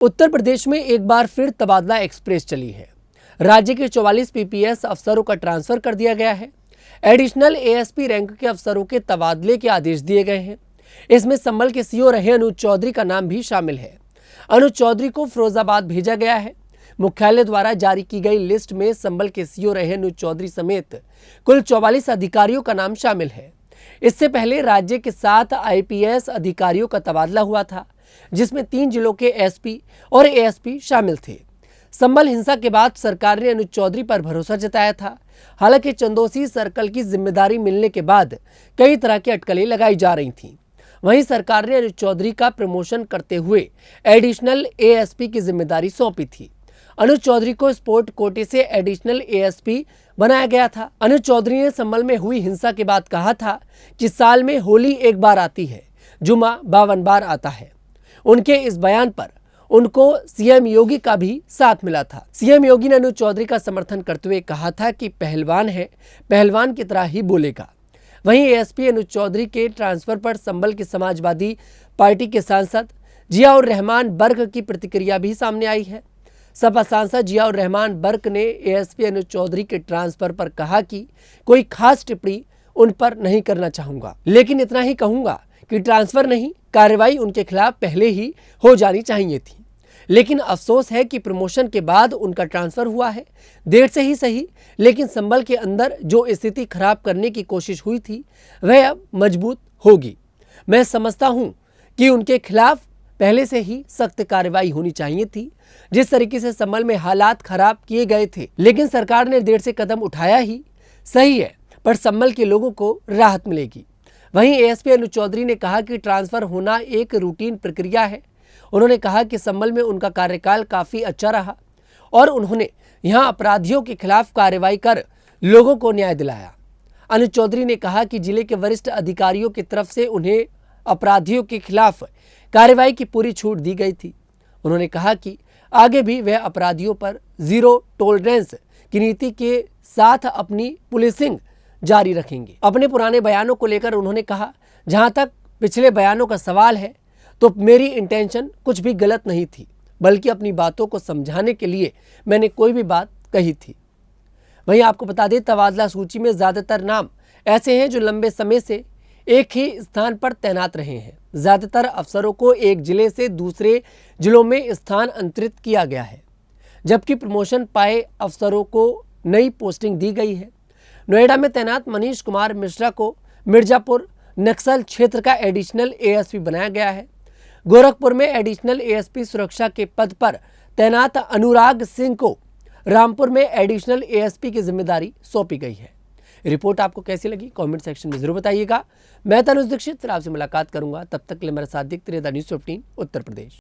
उत्तर प्रदेश में एक बार फिर तबादला एक्सप्रेस चली है। राज्य के 44 पीपीएस अफसरों का ट्रांसफर कर दिया गया है। एडिशनल एएसपी रैंक के अफसरों के तबादले के आदेश दिए गए हैं। इसमें संभल के सीओ रहे अनुज चौधरी का नाम भी शामिल है। अनुज चौधरी को फिरोजाबाद भेजा गया है। मुख्यालय द्वारा जारी की गई लिस्ट में संभल के सीओ रहे अनुज चौधरी समेत कुल 44 अधिकारियों का नाम शामिल है। इससे पहले राज्य के 7 आईपीएस अधिकारियों का तबादला हुआ था, जिसमें 3 जिलों के एसपी और एएसपी शामिल थे। संभल हिंसा के बाद सरकार ने अनुज चौधरी पर भरोसा जताया था। हालांकि चंदोसी सर्कल की जिम्मेदारी मिलने के बाद कई तरह की अटकलें लगाई जा रही थीं। वहीं सरकार ने अनुज चौधरी का प्रमोशन करते हुए एडिशनल एएसपी की जिम्मेदारी सौंपी थी। अनुज चौधरी को स्पोर्ट कोटे से एडिशनल एएसपी बनाया गया था। अनुज चौधरी ने संभल में हुई हिंसा के बाद कहा था कि साल में होली एक बार आती है, जुमा 52 बार आता है। उनके इस बयान पर उनको सीएम योगी का भी साथ मिला था। सीएम योगी ने अनुज चौधरी का समर्थन करते हुए कहा था कि पहलवान है, पहलवान की तरह ही बोलेगा। वहीं एएसपी अनुज चौधरी के ट्रांसफर पर संभल के समाजवादी पार्टी के सांसद जियाउर रहमान बर्क की प्रतिक्रिया भी सामने आई है। सपा सांसद जियाउर रहमान बर्क ने एएसपी अनुज चौधरी के ट्रांसफर पर कहा कि कोई खास टिप्पणी उन पर नहीं करना चाहूंगा, लेकिन इतना ही कहूंगा कि ट्रांसफर नहीं, कार्रवाई उनके खिलाफ पहले ही हो जानी चाहिए थी। लेकिन अफसोस है कि प्रमोशन के बाद उनका ट्रांसफर हुआ है। देर से ही सही, लेकिन संभल के अंदर जो स्थिति खराब करने की कोशिश हुई थी वह अब मजबूत होगी। मैं समझता हूं कि उनके खिलाफ पहले से ही सख्त कार्रवाई होनी चाहिए थी। जिस तरीके से संभल में हालात खराब किए गए थे, लेकिन सरकार ने देर से कदम उठाया ही सही है, पर संभल के लोगों को राहत मिलेगी। वहीं एएसपी अनुज चौधरी ने कहा कि ट्रांसफर होना एक रूटीन प्रक्रिया है। उन्होंने कहा कि संभल में उनका कार्यकाल काफी अच्छा रहा और उन्होंने यहां अपराधियों के खिलाफ कार्रवाई कर लोगों को न्याय दिलाया। अनुज चौधरी ने कहा कि जिले के वरिष्ठ अधिकारियों की तरफ से उन्हें अपराधियों के खिलाफ कार्रवाई की पूरी छूट दी गई थी। उन्होंने कहा कि आगे भी वह अपराधियों पर जीरो टॉलरेंस की नीति के साथ अपनी पुलिसिंग जारी रखेंगे। अपने पुराने बयानों को लेकर उन्होंने कहा, जहां तक पिछले बयानों का सवाल है तो मेरी इंटेंशन कुछ भी गलत नहीं थी, बल्कि अपनी बातों को समझाने के लिए मैंने कोई भी बात कही थी। वहीं आपको बता दें, तबादला सूची में ज्यादातर नाम ऐसे हैं जो लंबे समय से एक ही स्थान पर तैनात रहे हैं। ज्यादातर अफसरों को एक जिले से दूसरे जिलों में स्थानांतरित किया गया है, जबकि प्रमोशन पाए अफसरों को नई पोस्टिंग दी गई है। नोएडा में तैनात मनीष कुमार मिश्रा को मिर्जापुर नक्सल क्षेत्र का एडिशनल एएसपी बनाया गया है। गोरखपुर में एडिशनल एएसपी सुरक्षा के पद पर तैनात अनुराग सिंह को रामपुर में एडिशनल एएसपी की जिम्मेदारी सौंपी गई है। रिपोर्ट आपको कैसी लगी कमेंट सेक्शन में जरूर बताइएगा। मैं तनुज दीक्षित आपसे मुलाकात करूंगा, तब तक के लिए मेरा साथ देखते रहिए न्यूज़ 15 उत्तर प्रदेश।